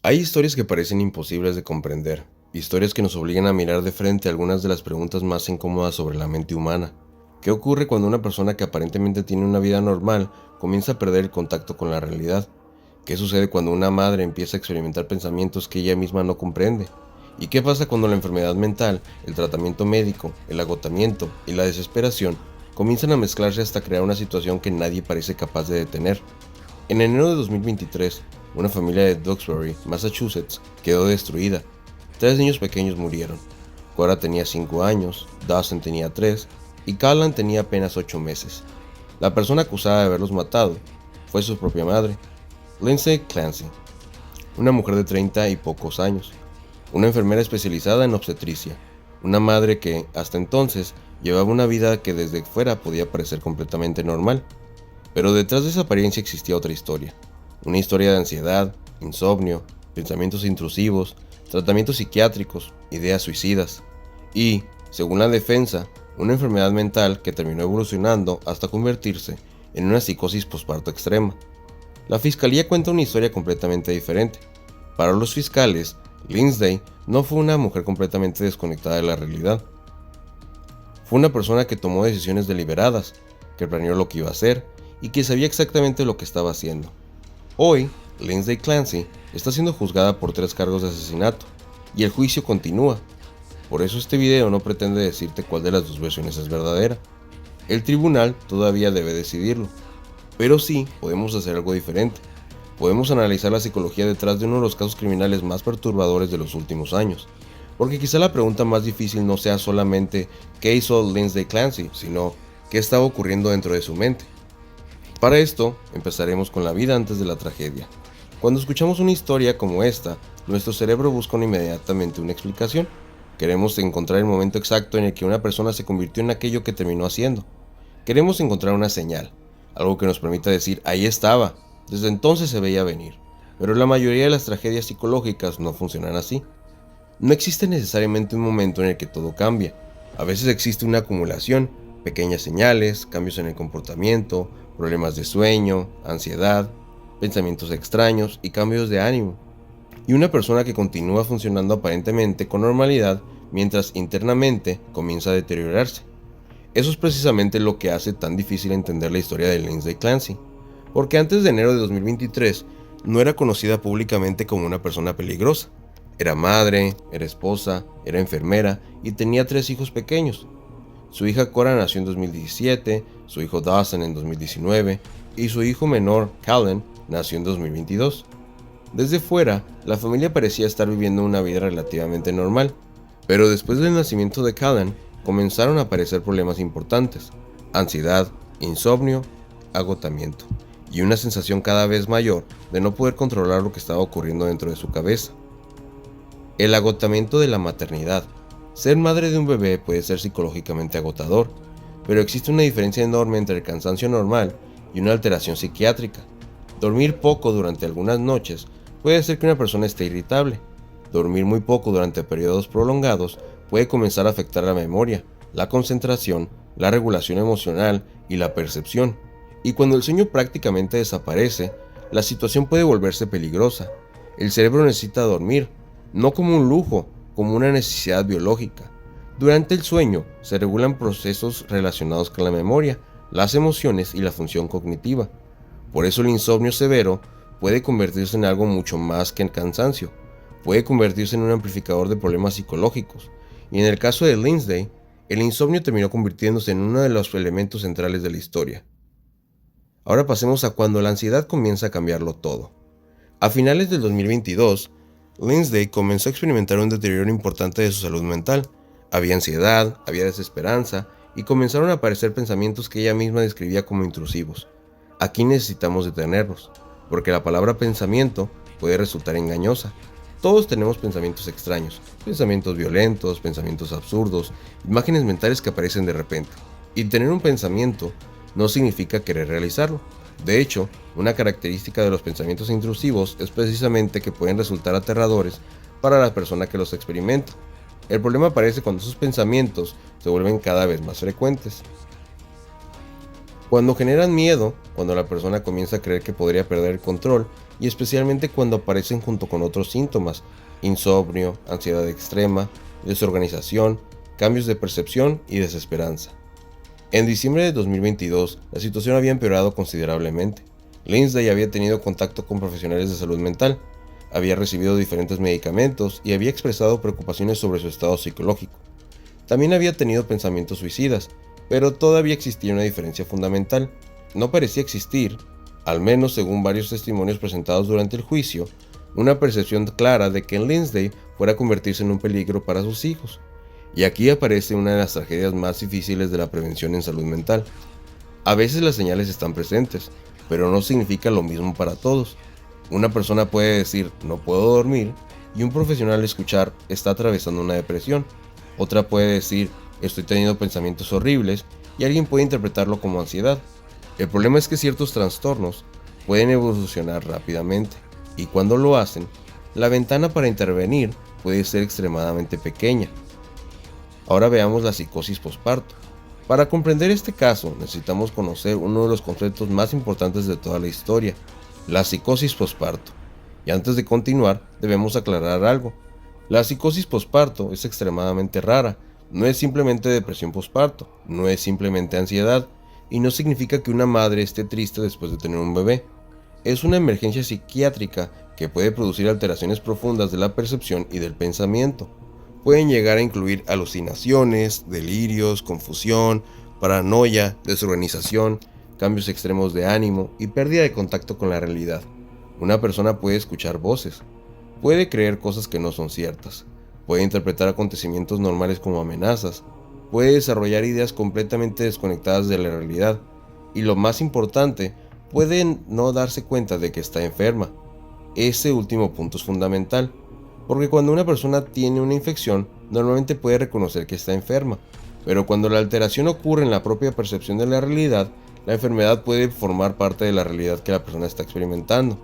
Hay historias que parecen imposibles de comprender, historias que nos obligan a mirar de frente algunas de las preguntas más incómodas sobre la mente humana. ¿Qué ocurre cuando una persona que aparentemente tiene una vida normal comienza a perder el contacto con la realidad? ¿Qué sucede cuando una madre empieza a experimentar pensamientos que ella misma no comprende? ¿Y qué pasa cuando la enfermedad mental, el tratamiento médico, el agotamiento y la desesperación comienzan a mezclarse hasta crear una situación que nadie parece capaz de detener? En enero de 2023, una familia de Duxbury, Massachusetts, quedó destruida. 3 niños pequeños murieron. Cora tenía 5 años, Dawson tenía 3 y Callan tenía apenas 8 meses. La persona acusada de haberlos matado fue su propia madre, Lindsay Clancy, una mujer de 30 y pocos años, una enfermera especializada en obstetricia, una madre que, hasta entonces, llevaba una vida que desde fuera podía parecer completamente normal. Pero detrás de esa apariencia existía otra historia. Una historia de ansiedad, insomnio, pensamientos intrusivos, tratamientos psiquiátricos, ideas suicidas y, según la defensa, una enfermedad mental que terminó evolucionando hasta convertirse en una psicosis posparto extrema. La fiscalía cuenta una historia completamente diferente. Para los fiscales, Lindsay no fue una mujer completamente desconectada de la realidad. Fue una persona que tomó decisiones deliberadas, que planeó lo que iba a hacer y que sabía exactamente lo que estaba haciendo. Hoy, Lindsay Clancy está siendo juzgada por 3 cargos de asesinato y el juicio continúa. Por eso este video no pretende decirte cuál de las dos versiones es verdadera. El tribunal todavía debe decidirlo, pero sí podemos hacer algo diferente. Podemos analizar la psicología detrás de uno de los casos criminales más perturbadores de los últimos años, porque quizá la pregunta más difícil no sea solamente qué hizo Lindsay Clancy, sino qué estaba ocurriendo dentro de su mente. Para esto, empezaremos con la vida antes de la tragedia. Cuando escuchamos una historia como esta, nuestro cerebro busca inmediatamente una explicación. Queremos encontrar el momento exacto en el que una persona se convirtió en aquello que terminó haciendo. Queremos encontrar una señal, algo que nos permita decir, ahí estaba, desde entonces se veía venir. Pero la mayoría de las tragedias psicológicas no funcionan así. No existe necesariamente un momento en el que todo cambia. A veces existe una acumulación, pequeñas señales, cambios en el comportamiento, problemas de sueño, ansiedad, pensamientos extraños y cambios de ánimo. Y una persona que continúa funcionando aparentemente con normalidad mientras internamente comienza a deteriorarse. Eso es precisamente lo que hace tan difícil entender la historia de Lindsay Clancy, porque antes de enero de 2023 no era conocida públicamente como una persona peligrosa. Era madre, era esposa, era enfermera y tenía 3 hijos pequeños. Su hija Cora nació en 2017, su hijo Dawson en 2019 y su hijo menor, Callan, nació en 2022. Desde fuera, la familia parecía estar viviendo una vida relativamente normal, pero después del nacimiento de Callan comenzaron a aparecer problemas importantes: ansiedad, insomnio, agotamiento y una sensación cada vez mayor de no poder controlar lo que estaba ocurriendo dentro de su cabeza. El agotamiento de la maternidad. Ser madre de un bebé puede ser psicológicamente agotador, pero existe una diferencia enorme entre el cansancio normal y una alteración psiquiátrica. Dormir poco durante algunas noches puede hacer que una persona esté irritable. Dormir muy poco durante periodos prolongados puede comenzar a afectar la memoria, la concentración, la regulación emocional y la percepción. Y cuando el sueño prácticamente desaparece, la situación puede volverse peligrosa. El cerebro necesita dormir, no como un lujo, como una necesidad biológica. Durante el sueño se regulan procesos relacionados con la memoria, las emociones y la función cognitiva. Por eso el insomnio severo puede convertirse en algo mucho más que en cansancio. Puede convertirse en un amplificador de problemas psicológicos. Y en el caso de Lindsay, el insomnio terminó convirtiéndose en uno de los elementos centrales de la historia. Ahora pasemos a cuando la ansiedad comienza a cambiarlo todo. A finales del 2022, Lindsay comenzó a experimentar un deterioro importante de su salud mental. Había ansiedad, había desesperanza y comenzaron a aparecer pensamientos que ella misma describía como intrusivos. Aquí necesitamos detenernos, porque la palabra pensamiento puede resultar engañosa. Todos tenemos pensamientos extraños, pensamientos violentos, pensamientos absurdos, imágenes mentales que aparecen de repente. Y tener un pensamiento no significa querer realizarlo. De hecho, una característica de los pensamientos intrusivos es precisamente que pueden resultar aterradores para la persona que los experimenta. El problema aparece cuando esos pensamientos se vuelven cada vez más frecuentes. Cuando generan miedo, cuando la persona comienza a creer que podría perder el control, y especialmente cuando aparecen junto con otros síntomas: insomnio, ansiedad extrema, desorganización, cambios de percepción y desesperanza. En diciembre de 2022, la situación había empeorado considerablemente. Lindsay había tenido contacto con profesionales de salud mental, había recibido diferentes medicamentos y había expresado preocupaciones sobre su estado psicológico. También había tenido pensamientos suicidas, pero todavía existía una diferencia fundamental. No parecía existir, al menos según varios testimonios presentados durante el juicio, una percepción clara de que Lindsay fuera a convertirse en un peligro para sus hijos. Y aquí aparece una de las tragedias más difíciles de la prevención en salud mental. A veces las señales están presentes, pero no significa lo mismo para todos. Una persona puede decir "no puedo dormir" y un profesional escuchar "está atravesando una depresión". Otra puede decir "estoy teniendo pensamientos horribles" y alguien puede interpretarlo como ansiedad. El problema es que ciertos trastornos pueden evolucionar rápidamente, y cuando lo hacen, la ventana para intervenir puede ser extremadamente pequeña. Ahora veamos la psicosis posparto. Para comprender este caso, necesitamos conocer uno de los conceptos más importantes de toda la historia: la psicosis posparto. Y antes de continuar, debemos aclarar algo. La psicosis posparto es extremadamente rara. No es simplemente depresión posparto, no es simplemente ansiedad, y no significa que una madre esté triste después de tener un bebé. Es una emergencia psiquiátrica que puede producir alteraciones profundas de la percepción y del pensamiento. Pueden llegar a incluir alucinaciones, delirios, confusión, paranoia, desorganización, cambios extremos de ánimo y pérdida de contacto con la realidad. Una persona puede escuchar voces, puede creer cosas que no son ciertas, puede interpretar acontecimientos normales como amenazas, puede desarrollar ideas completamente desconectadas de la realidad, y lo más importante, puede no darse cuenta de que está enferma. Ese último punto es fundamental, porque cuando una persona tiene una infección, normalmente puede reconocer que está enferma, pero cuando la alteración ocurre en la propia percepción de la realidad, la enfermedad puede formar parte de la realidad que la persona está experimentando.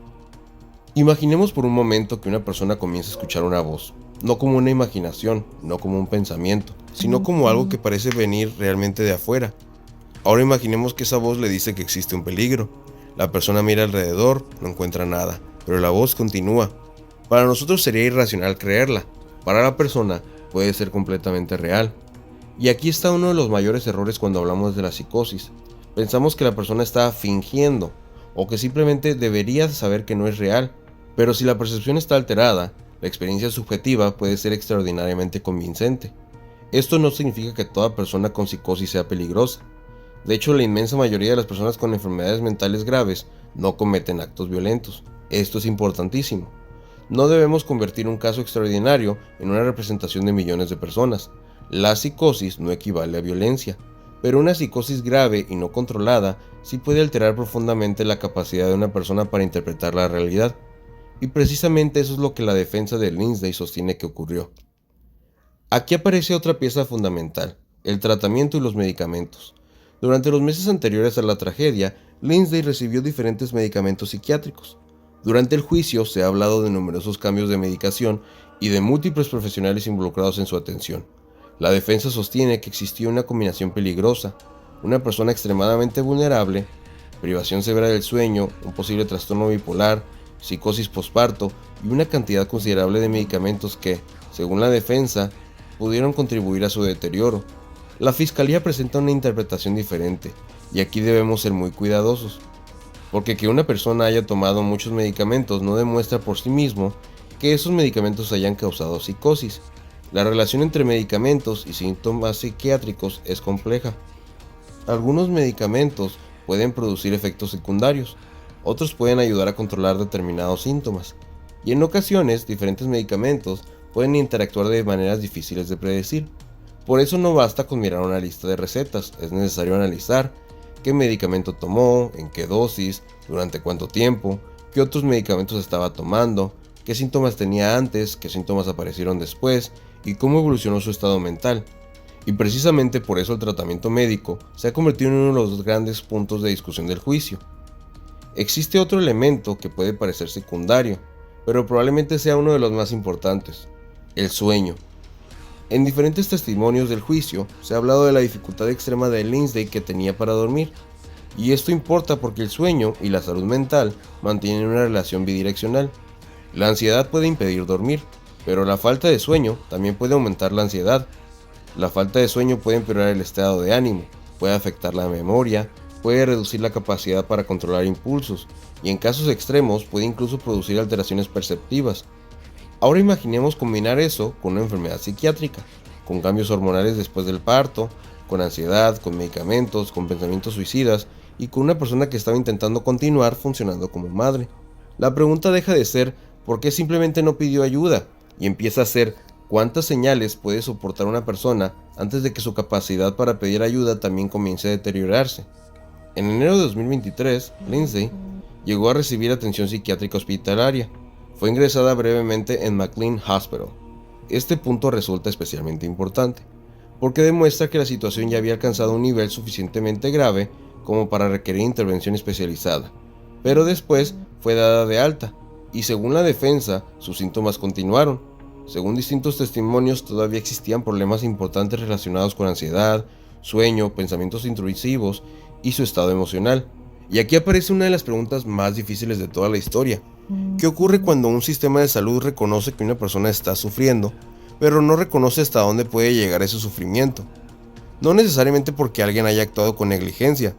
Imaginemos por un momento que una persona comienza a escuchar una voz, no como una imaginación, no como un pensamiento, sino como algo que parece venir realmente de afuera. Ahora imaginemos que esa voz le dice que existe un peligro. La persona mira alrededor, no encuentra nada, pero la voz continúa. Para nosotros sería irracional creerla. Para la persona puede ser completamente real. Y aquí está uno de los mayores errores cuando hablamos de la psicosis. Pensamos que la persona está fingiendo, o que simplemente debería saber que no es real. Pero si la percepción está alterada, la experiencia subjetiva puede ser extraordinariamente convincente. Esto no significa que toda persona con psicosis sea peligrosa. De hecho, la inmensa mayoría de las personas con enfermedades mentales graves no cometen actos violentos. Esto es importantísimo. No debemos convertir un caso extraordinario en una representación de millones de personas. La psicosis no equivale a violencia, pero una psicosis grave y no controlada sí puede alterar profundamente la capacidad de una persona para interpretar la realidad. Y precisamente eso es lo que la defensa de Lindsay sostiene que ocurrió. Aquí aparece otra pieza fundamental: el tratamiento y los medicamentos. Durante los meses anteriores a la tragedia, Lindsay recibió diferentes medicamentos psiquiátricos. Durante el juicio se ha hablado de numerosos cambios de medicación y de múltiples profesionales involucrados en su atención. La defensa sostiene que existió una combinación peligrosa: una persona extremadamente vulnerable, privación severa del sueño, un posible trastorno bipolar, psicosis posparto y una cantidad considerable de medicamentos que, según la defensa, pudieron contribuir a su deterioro. La fiscalía presenta una interpretación diferente, y aquí debemos ser muy cuidadosos, porque que una persona haya tomado muchos medicamentos no demuestra por sí mismo que esos medicamentos hayan causado psicosis. La relación entre medicamentos y síntomas psiquiátricos es compleja. Algunos medicamentos pueden producir efectos secundarios, otros pueden ayudar a controlar determinados síntomas, y en ocasiones diferentes medicamentos pueden interactuar de maneras difíciles de predecir. Por eso no basta con mirar una lista de recetas, es necesario analizar qué medicamento tomó, en qué dosis, durante cuánto tiempo, qué otros medicamentos estaba tomando, qué síntomas tenía antes, qué síntomas aparecieron después y cómo evolucionó su estado mental. Y precisamente por eso el tratamiento médico se ha convertido en uno de los grandes puntos de discusión del juicio. Existe otro elemento que puede parecer secundario, pero probablemente sea uno de los más importantes: el sueño. En diferentes testimonios del juicio se ha hablado de la dificultad extrema de Lindsay que tenía para dormir. Y esto importa porque el sueño y la salud mental mantienen una relación bidireccional. La ansiedad puede impedir dormir, pero la falta de sueño también puede aumentar la ansiedad. La falta de sueño puede empeorar el estado de ánimo, puede afectar la memoria, puede reducir la capacidad para controlar impulsos y en casos extremos puede incluso producir alteraciones perceptivas. Ahora imaginemos combinar eso con una enfermedad psiquiátrica, con cambios hormonales después del parto, con ansiedad, con medicamentos, con pensamientos suicidas y con una persona que estaba intentando continuar funcionando como madre. La pregunta deja de ser ¿por qué simplemente no pidió ayuda? Y empieza a ser ¿cuántas señales puede soportar una persona antes de que su capacidad para pedir ayuda también comience a deteriorarse? En enero de 2023, Lindsay llegó a recibir atención psiquiátrica hospitalaria. Fue ingresada brevemente en McLean Hospital. Este punto resulta especialmente importante, porque demuestra que la situación ya había alcanzado un nivel suficientemente grave como para requerir intervención especializada, pero después fue dada de alta, y según la defensa, sus síntomas continuaron. Según distintos testimonios, todavía existían problemas importantes relacionados con ansiedad, sueño, pensamientos intrusivos y su estado emocional. Y aquí aparece una de las preguntas más difíciles de toda la historia. ¿Qué ocurre cuando un sistema de salud reconoce que una persona está sufriendo, pero no reconoce hasta dónde puede llegar ese sufrimiento? No necesariamente porque alguien haya actuado con negligencia,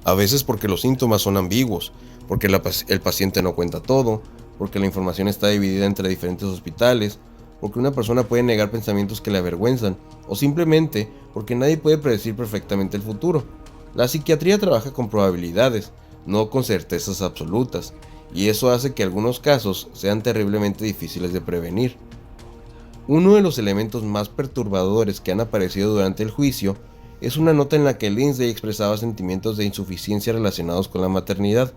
a veces porque los síntomas son ambiguos, porque el paciente no cuenta todo, porque la información está dividida entre diferentes hospitales, porque una persona puede negar pensamientos que le avergüenzan, o simplemente porque nadie puede predecir perfectamente el futuro. La psiquiatría trabaja con probabilidades, no con certezas absolutas, y eso hace que algunos casos sean terriblemente difíciles de prevenir. Uno de los elementos más perturbadores que han aparecido durante el juicio es una nota en la que Lindsay expresaba sentimientos de insuficiencia relacionados con la maternidad.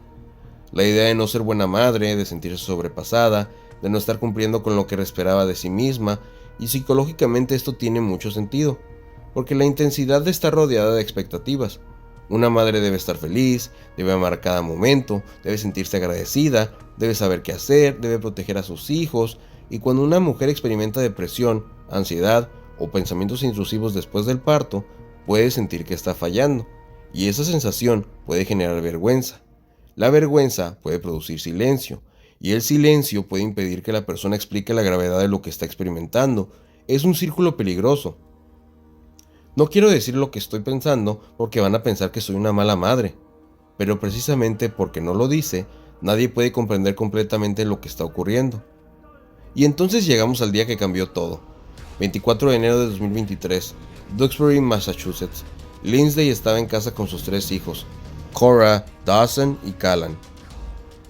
La idea de no ser buena madre, de sentirse sobrepasada, de no estar cumpliendo con lo que esperaba de sí misma, y psicológicamente esto tiene mucho sentido, porque la intensidad de estar rodeada de expectativas. Una madre debe estar feliz, debe amar cada momento, debe sentirse agradecida, debe saber qué hacer, debe proteger a sus hijos, y cuando una mujer experimenta depresión, ansiedad o pensamientos intrusivos después del parto, puede sentir que está fallando, y esa sensación puede generar vergüenza. La vergüenza puede producir silencio, y el silencio puede impedir que la persona explique la gravedad de lo que está experimentando. Es un círculo peligroso. No quiero decir lo que estoy pensando porque van a pensar que soy una mala madre, pero precisamente porque no lo dice, nadie puede comprender completamente lo que está ocurriendo. Y entonces llegamos al día que cambió todo. 24 de enero de 2023, Duxbury, Massachusetts. Lindsay estaba en casa con sus 3 hijos, Cora, Dawson y Callan.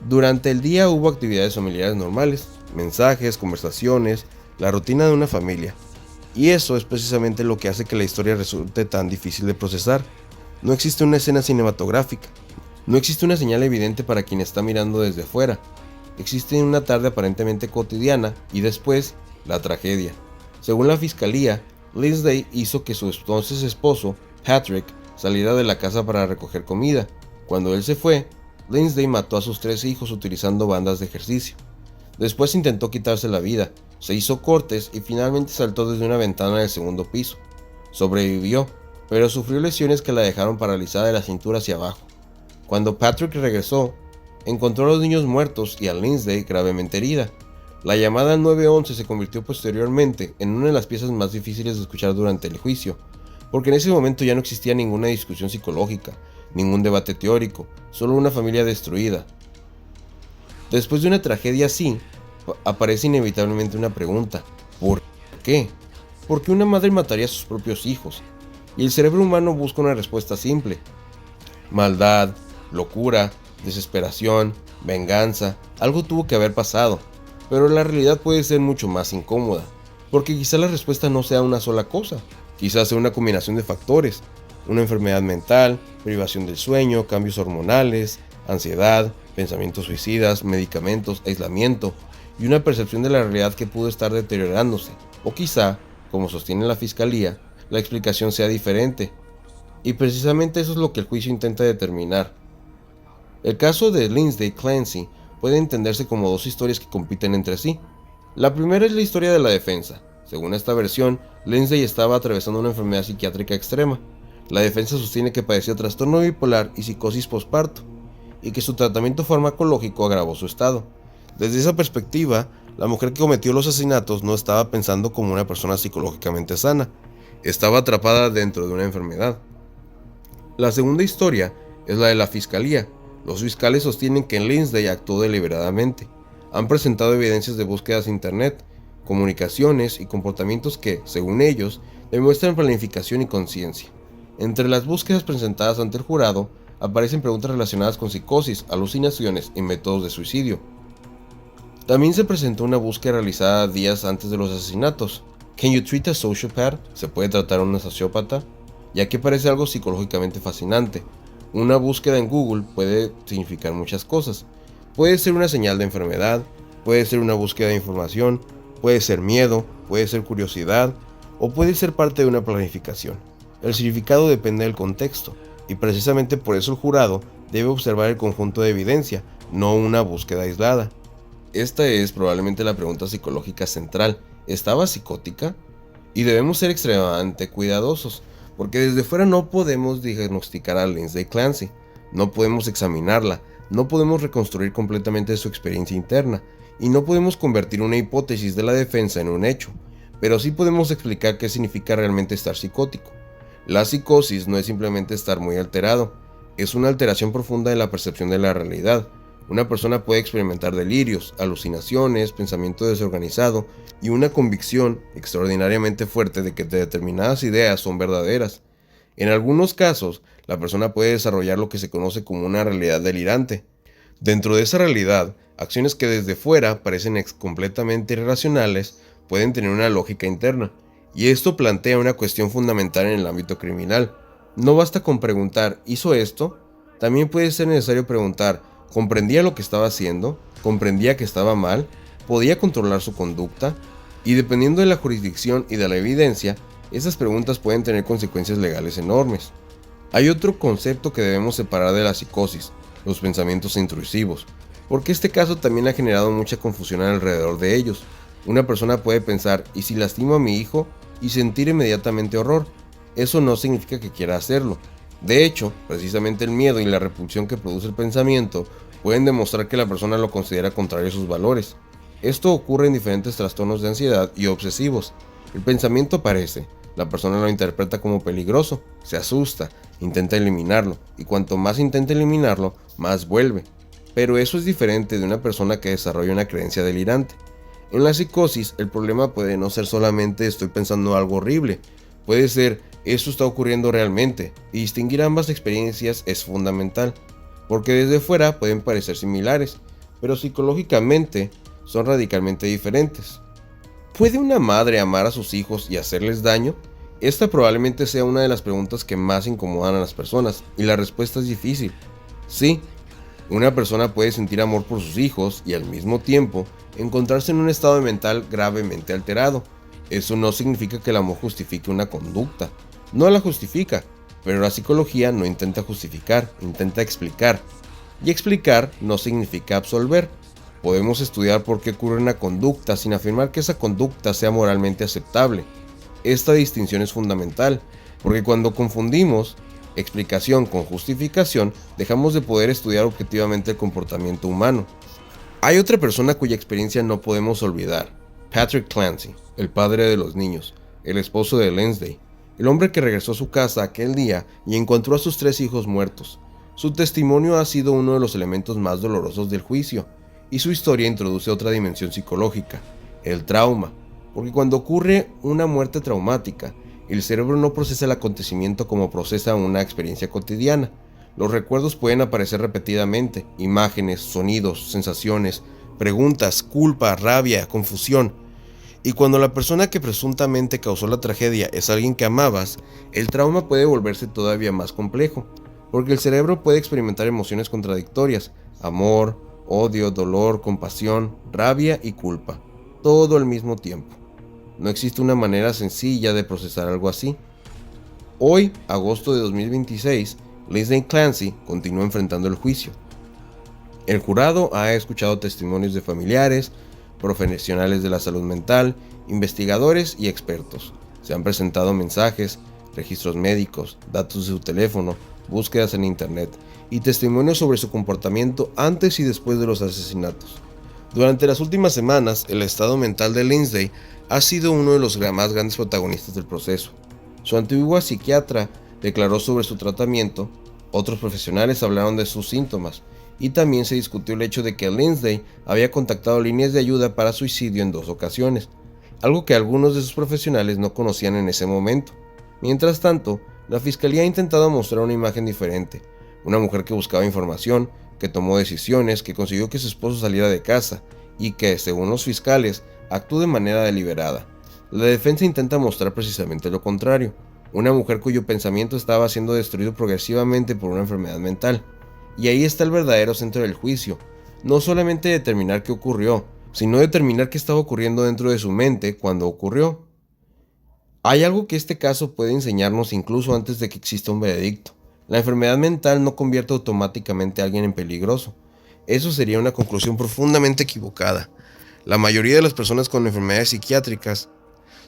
Durante el día hubo actividades familiares normales, mensajes, conversaciones, la rutina de una familia. Y eso es precisamente lo que hace que la historia resulte tan difícil de procesar. No existe una escena cinematográfica, no existe una señal evidente para quien está mirando desde fuera. Existe una tarde aparentemente cotidiana y después, la tragedia. Según la fiscalía, Lindsay hizo que su entonces esposo, Patrick, saliera de la casa para recoger comida. Cuando él se fue, Lindsay mató a sus 3 hijos utilizando bandas de ejercicio. Después intentó quitarse la vida, se hizo cortes y finalmente saltó desde una ventana del segundo piso. Sobrevivió, pero sufrió lesiones que la dejaron paralizada de la cintura hacia abajo. Cuando Patrick regresó, encontró a los niños muertos y a Lindsay gravemente herida. La llamada al 911 se convirtió posteriormente en una de las piezas más difíciles de escuchar durante el juicio, porque en ese momento ya no existía ninguna discusión psicológica, ningún debate teórico, solo una familia destruida. Después de una tragedia así, aparece inevitablemente una pregunta: ¿por qué? ¿Por qué una madre mataría a sus propios hijos? Y el cerebro humano busca una respuesta simple: maldad, locura, desesperación, venganza. Algo tuvo que haber pasado, pero la realidad puede ser mucho más incómoda, porque quizá la respuesta no sea una sola cosa, quizás sea una combinación de factores: una enfermedad mental, privación del sueño, cambios hormonales, ansiedad, pensamientos suicidas, medicamentos, aislamiento y una percepción de la realidad que pudo estar deteriorándose. O quizá, como sostiene la fiscalía, la explicación sea diferente. Y precisamente eso es lo que el juicio intenta determinar. El caso de Lindsay Clancy puede entenderse como 2 historias que compiten entre sí. La primera es la historia de la defensa. Según esta versión, Lindsay estaba atravesando una enfermedad psiquiátrica extrema. La defensa sostiene que padeció trastorno bipolar y psicosis posparto, y que su tratamiento farmacológico agravó su estado. Desde esa perspectiva, la mujer que cometió los asesinatos no estaba pensando como una persona psicológicamente sana, estaba atrapada dentro de una enfermedad. La segunda historia es la de la fiscalía. Los fiscales sostienen que Lindsay actuó deliberadamente. Han presentado evidencias de búsquedas de internet, comunicaciones y comportamientos que, según ellos, demuestran planificación y conciencia. Entre las búsquedas presentadas ante el jurado, aparecen preguntas relacionadas con psicosis, alucinaciones y métodos de suicidio. También se presentó una búsqueda realizada días antes de los asesinatos. ¿Can you treat a sociopath? ¿Se puede tratar a un sociópata? Ya que parece algo psicológicamente fascinante. Una búsqueda en Google puede significar muchas cosas. Puede ser una señal de enfermedad, puede ser una búsqueda de información, puede ser miedo, puede ser curiosidad o puede ser parte de una planificación. El significado depende del contexto y precisamente por eso el jurado debe observar el conjunto de evidencia, no una búsqueda aislada. Esta es probablemente la pregunta psicológica central. ¿Estaba psicótica? Y debemos ser extremadamente cuidadosos, porque desde fuera no podemos diagnosticar a Lindsay Clancy, no podemos examinarla, no podemos reconstruir completamente su experiencia interna, y no podemos convertir una hipótesis de la defensa en un hecho, pero sí podemos explicar qué significa realmente estar psicótico. La psicosis no es simplemente estar muy alterado, es una alteración profunda de la percepción de la realidad. Una persona puede experimentar delirios, alucinaciones, pensamiento desorganizado y una convicción extraordinariamente fuerte de que determinadas ideas son verdaderas. En algunos casos, la persona puede desarrollar lo que se conoce como una realidad delirante. Dentro de esa realidad, acciones que desde fuera parecen completamente irracionales pueden tener una lógica interna, y esto plantea una cuestión fundamental en el ámbito criminal. No basta con preguntar ¿hizo esto? También puede ser necesario preguntar ¿comprendía lo que estaba haciendo? ¿Comprendía que estaba mal? ¿Podía controlar su conducta? Y dependiendo de la jurisdicción y de la evidencia, esas preguntas pueden tener consecuencias legales enormes. Hay otro concepto que debemos separar de la psicosis, los pensamientos intrusivos, porque este caso también ha generado mucha confusión alrededor de ellos. Una persona puede pensar, ¿y si lastimo a mi hijo? Y sentir inmediatamente horror. Eso no significa que quiera hacerlo. De hecho, precisamente el miedo y la repulsión que produce el pensamiento pueden demostrar que la persona lo considera contrario a sus valores. Esto ocurre en diferentes trastornos de ansiedad y obsesivos. El pensamiento aparece, la persona lo interpreta como peligroso, se asusta, intenta eliminarlo, y cuanto más intenta eliminarlo, más vuelve. Pero eso es diferente de una persona que desarrolla una creencia delirante. En la psicosis, el problema puede no ser solamente estoy pensando algo horrible, puede ser esto está ocurriendo realmente, y distinguir ambas experiencias es fundamental, porque desde fuera pueden parecer similares, pero psicológicamente son radicalmente diferentes. ¿Puede una madre amar a sus hijos y hacerles daño? Esta probablemente sea una de las preguntas que más incomodan a las personas, y la respuesta es difícil. Sí, una persona puede sentir amor por sus hijos y al mismo tiempo encontrarse en un estado mental gravemente alterado. Eso no significa que el amor justifique una conducta. No la justifica, pero la psicología no intenta justificar, intenta explicar. Y explicar no significa absolver. Podemos estudiar por qué ocurre una conducta sin afirmar que esa conducta sea moralmente aceptable. Esta distinción es fundamental, porque cuando confundimos explicación con justificación, dejamos de poder estudiar objetivamente el comportamiento humano. Hay otra persona cuya experiencia no podemos olvidar: Patrick Clancy, el padre de los niños, el esposo de Lindsay, el hombre que regresó a su casa aquel día y encontró a sus 3 hijos muertos. Su testimonio ha sido uno de los elementos más dolorosos del juicio, y su historia introduce otra dimensión psicológica, el trauma, porque cuando ocurre una muerte traumática, el cerebro no procesa el acontecimiento como procesa una experiencia cotidiana. Los recuerdos pueden aparecer repetidamente, imágenes, sonidos, sensaciones, preguntas, culpa, rabia, confusión. Y cuando la persona que presuntamente causó la tragedia es alguien que amabas, el trauma puede volverse todavía más complejo, porque el cerebro puede experimentar emociones contradictorias: amor, odio, dolor, compasión, rabia y culpa, todo al mismo tiempo. No existe una manera sencilla de procesar algo así. Hoy, agosto de 2026, Lindsay Clancy continúa enfrentando el juicio. El jurado ha escuchado testimonios de familiares, profesionales de la salud mental, investigadores y expertos. Se han presentado mensajes, registros médicos, datos de su teléfono, búsquedas en internet y testimonios sobre su comportamiento antes y después de los asesinatos. Durante las últimas semanas, el estado mental de Lindsay ha sido uno de los más grandes protagonistas del proceso. Su antigua psiquiatra declaró sobre su tratamiento, otros profesionales hablaron de sus síntomas, y también se discutió el hecho de que Lindsay había contactado líneas de ayuda para suicidio en 2 ocasiones, algo que algunos de sus profesionales no conocían en ese momento. Mientras tanto, la fiscalía ha intentado mostrar una imagen diferente, una mujer que buscaba información, que tomó decisiones, que consiguió que su esposo saliera de casa y que, según los fiscales, actuó de manera deliberada. La defensa intenta mostrar precisamente lo contrario, una mujer cuyo pensamiento estaba siendo destruido progresivamente por una enfermedad mental. Y ahí está el verdadero centro del juicio, no solamente determinar qué ocurrió, sino determinar qué estaba ocurriendo dentro de su mente cuando ocurrió. Hay algo que este caso puede enseñarnos incluso antes de que exista un veredicto. La enfermedad mental no convierte automáticamente a alguien en peligroso. Eso sería una conclusión profundamente equivocada. La mayoría de las personas con enfermedades psiquiátricas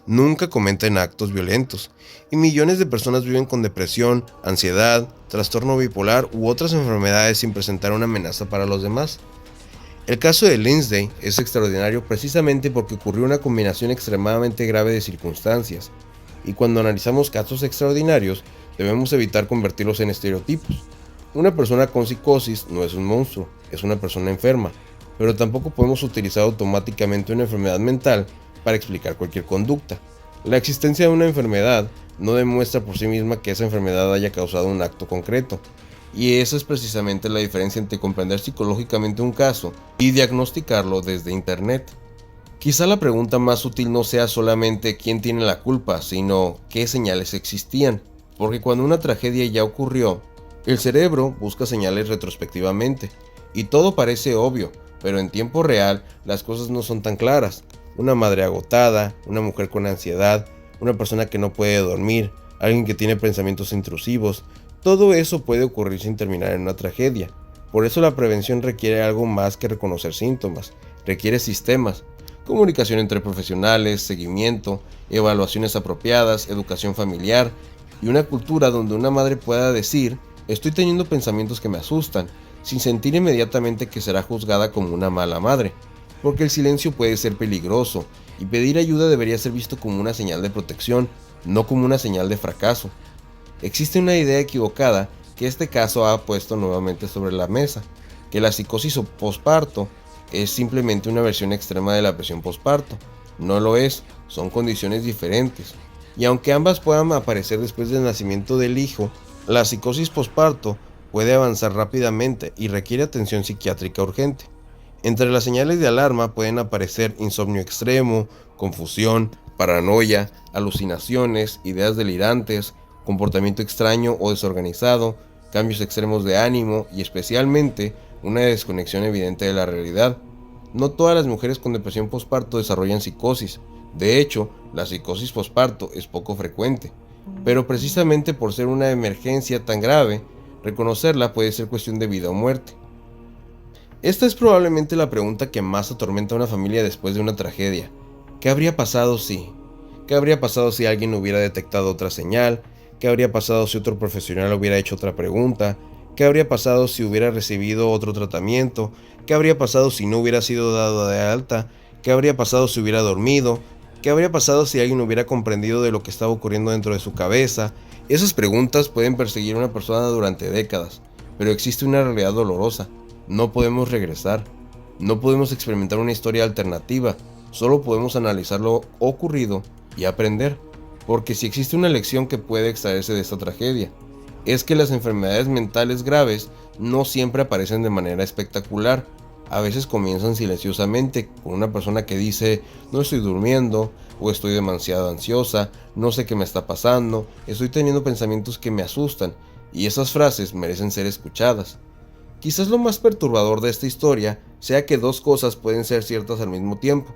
nunca cometen actos violentos, y millones de personas viven con depresión, ansiedad, trastorno bipolar u otras enfermedades sin presentar una amenaza para los demás. El caso de Lindsay es extraordinario precisamente porque ocurrió una combinación extremadamente grave de circunstancias, y cuando analizamos casos extraordinarios, debemos evitar convertirlos en estereotipos. Una persona con psicosis no es un monstruo, es una persona enferma, pero tampoco podemos utilizar automáticamente una enfermedad mental para explicar cualquier conducta. La existencia de una enfermedad no demuestra por sí misma que esa enfermedad haya causado un acto concreto, y esa es precisamente la diferencia entre comprender psicológicamente un caso y diagnosticarlo desde internet. Quizá la pregunta más útil no sea solamente quién tiene la culpa, sino qué señales existían, porque cuando una tragedia ya ocurrió, el cerebro busca señales retrospectivamente, y todo parece obvio, pero en tiempo real las cosas no son tan claras. Una madre agotada, una mujer con ansiedad, una persona que no puede dormir, alguien que tiene pensamientos intrusivos, todo eso puede ocurrir sin terminar en una tragedia. Por eso la prevención requiere algo más que reconocer síntomas, requiere sistemas, comunicación entre profesionales, seguimiento, evaluaciones apropiadas, educación familiar y una cultura donde una madre pueda decir: estoy teniendo pensamientos que me asustan, sin sentir inmediatamente que será juzgada como una mala madre, porque el silencio puede ser peligroso y pedir ayuda debería ser visto como una señal de protección, no como una señal de fracaso. Existe una idea equivocada que este caso ha puesto nuevamente sobre la mesa, que la psicosis o posparto es simplemente una versión extrema de la depresión posparto. No lo es, son condiciones diferentes. Y aunque ambas puedan aparecer después del nacimiento del hijo, la psicosis posparto puede avanzar rápidamente y requiere atención psiquiátrica urgente. Entre las señales de alarma pueden aparecer insomnio extremo, confusión, paranoia, alucinaciones, ideas delirantes, comportamiento extraño o desorganizado, cambios extremos de ánimo y especialmente una desconexión evidente de la realidad. No todas las mujeres con depresión posparto desarrollan psicosis. De hecho, la psicosis posparto es poco frecuente, pero precisamente por ser una emergencia tan grave, reconocerla puede ser cuestión de vida o muerte. Esta es probablemente la pregunta que más atormenta a una familia después de una tragedia. ¿Qué habría pasado si? ¿Qué habría pasado si alguien hubiera detectado otra señal? ¿Qué habría pasado si otro profesional hubiera hecho otra pregunta? ¿Qué habría pasado si hubiera recibido otro tratamiento? ¿Qué habría pasado si no hubiera sido dado de alta? ¿Qué habría pasado si hubiera dormido? ¿Qué habría pasado si alguien hubiera comprendido de lo que estaba ocurriendo dentro de su cabeza? Esas preguntas pueden perseguir a una persona durante décadas, pero existe una realidad dolorosa. No podemos regresar. No podemos experimentar una historia alternativa. Solo podemos analizar lo ocurrido y aprender. Porque si existe una lección que puede extraerse de esta tragedia, es que las enfermedades mentales graves no siempre aparecen de manera espectacular. A veces comienzan silenciosamente, con una persona que dice: no estoy durmiendo, o estoy demasiado ansiosa, no sé qué me está pasando, estoy teniendo pensamientos que me asustan, y esas frases merecen ser escuchadas. Quizás lo más perturbador de esta historia sea que dos cosas pueden ser ciertas al mismo tiempo.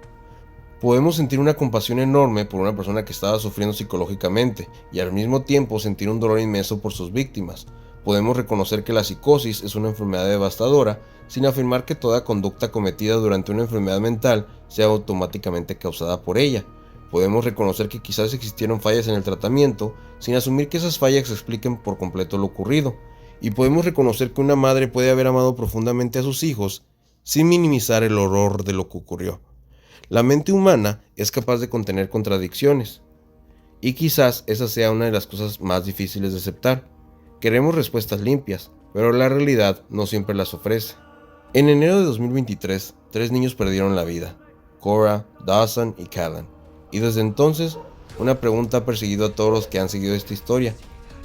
Podemos sentir una compasión enorme por una persona que estaba sufriendo psicológicamente y al mismo tiempo sentir un dolor inmenso por sus víctimas. Podemos reconocer que la psicosis es una enfermedad devastadora sin afirmar que toda conducta cometida durante una enfermedad mental sea automáticamente causada por ella. Podemos reconocer que quizás existieron fallas en el tratamiento sin asumir que esas fallas expliquen por completo lo ocurrido, y podemos reconocer que una madre puede haber amado profundamente a sus hijos sin minimizar el horror de lo que ocurrió. La mente humana es capaz de contener contradicciones, y quizás esa sea una de las cosas más difíciles de aceptar. Queremos respuestas limpias, pero la realidad no siempre las ofrece. En enero de 2023, 3 niños perdieron la vida: Cora, Dawson y Callan. Y desde entonces, una pregunta ha perseguido a todos los que han seguido esta historia: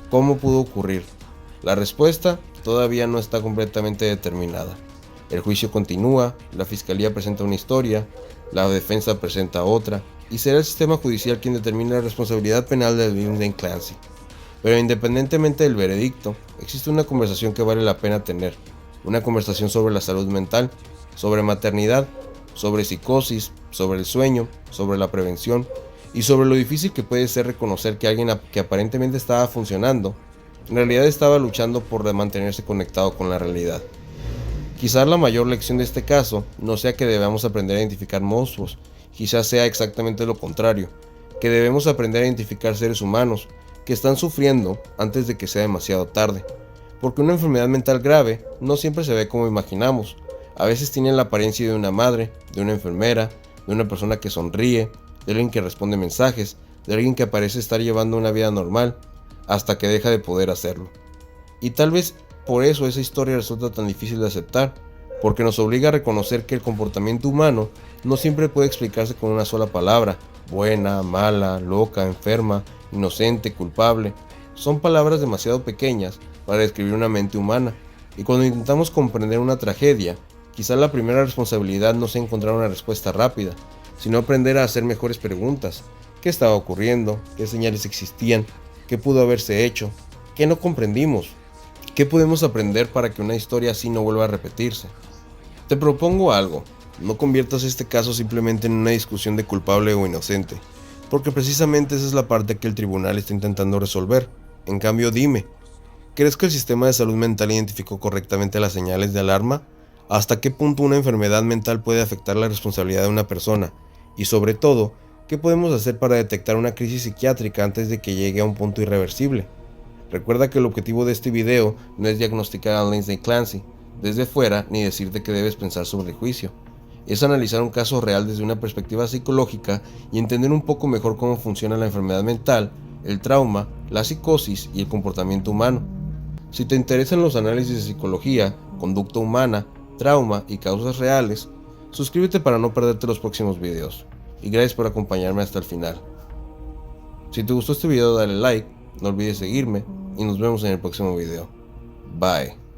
¿cómo pudo ocurrir? La respuesta todavía no está completamente determinada. El juicio continúa, la fiscalía presenta una historia, la defensa presenta otra, y será el sistema judicial quien determine la responsabilidad penal de Lyndon Clancy. Pero independientemente del veredicto, existe una conversación que vale la pena tener, una conversación sobre la salud mental, sobre maternidad, sobre psicosis, sobre el sueño, sobre la prevención y sobre lo difícil que puede ser reconocer que alguien que aparentemente estaba funcionando, en realidad estaba luchando por mantenerse conectado con la realidad. Quizás la mayor lección de este caso no sea que debamos aprender a identificar monstruos, quizás sea exactamente lo contrario, que debemos aprender a identificar seres humanos que están sufriendo antes de que sea demasiado tarde, porque una enfermedad mental grave no siempre se ve como imaginamos. A veces tiene la apariencia de una madre, de una enfermera, de una persona que sonríe, de alguien que responde mensajes, de alguien que parece estar llevando una vida normal, hasta que deja de poder hacerlo. Y tal vez por eso esa historia resulta tan difícil de aceptar, porque nos obliga a reconocer que el comportamiento humano no siempre puede explicarse con una sola palabra: buena, mala, loca, enferma, inocente, culpable. Son palabras demasiado pequeñas para describir una mente humana, y cuando intentamos comprender una tragedia, quizás la primera responsabilidad no sea encontrar una respuesta rápida, sino aprender a hacer mejores preguntas. ¿Qué estaba ocurriendo? ¿Qué señales existían? ¿Qué pudo haberse hecho? ¿Qué no comprendimos? ¿Qué podemos aprender para que una historia así no vuelva a repetirse? Te propongo algo: no conviertas este caso simplemente en una discusión de culpable o inocente, porque precisamente esa es la parte que el tribunal está intentando resolver. En cambio, dime, ¿crees que el sistema de salud mental identificó correctamente las señales de alarma? ¿Hasta qué punto una enfermedad mental puede afectar la responsabilidad de una persona? Y sobre todo, ¿qué podemos hacer para detectar una crisis psiquiátrica antes de que llegue a un punto irreversible? Recuerda que el objetivo de este video no es diagnosticar a Lyndon Clancy desde fuera ni decirte qué debes pensar sobre el juicio. Es analizar un caso real desde una perspectiva psicológica y entender un poco mejor cómo funciona la enfermedad mental, el trauma, la psicosis y el comportamiento humano. Si te interesan los análisis de psicología, conducta humana, trauma y causas reales, suscríbete para no perderte los próximos videos. Y gracias por acompañarme hasta el final. Si te gustó este video, dale like, no olvides seguirme y nos vemos en el próximo video. Bye.